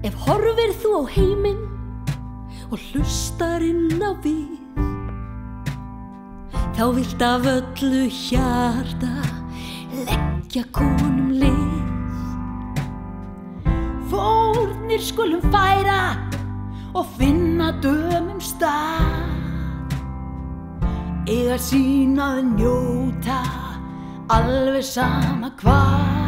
Ef horfir þú á heiminn og hlustar inn á við, þá vilt af öllu hjarta leggja konum lið. Fórnir skulum færa og finna dömum stað, eiga sín að njóta alveg sama hvað.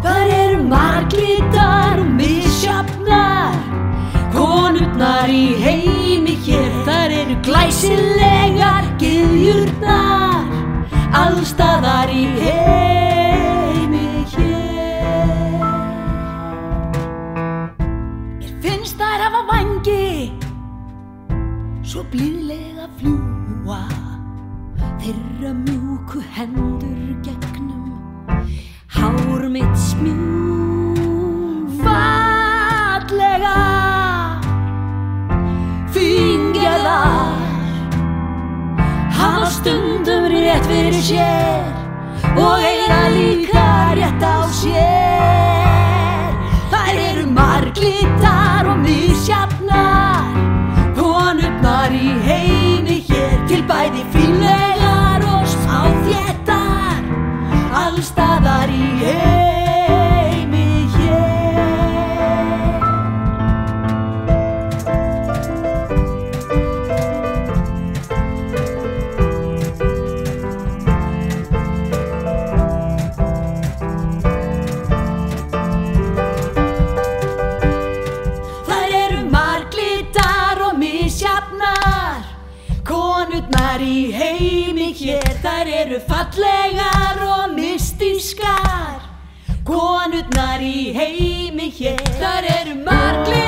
Þar eru marglitar og misjafnar konurnar í heimi hér. Þar eru glæsilegar gyðjurnar allstaðar í heimi hér. Mér finnst þær hafa vængi svo blíðlega fljúga, þeirra mjúku hendur gegnum hár mitt smjúg. Fallega fíngerðar hafa stundum rétt fyrir sér og eiga líka rétt á sér. Þær eru marglitar og misjafnar konurnar í heimi hér, til bæði fínlegar og smáþéttar allstaðar í heimi hér. Þær eru marglitar og misjafnar konurnar í heimi hér. Þær eru fallegar og mystískar konurnar í heimi hér. Þær eru marglitar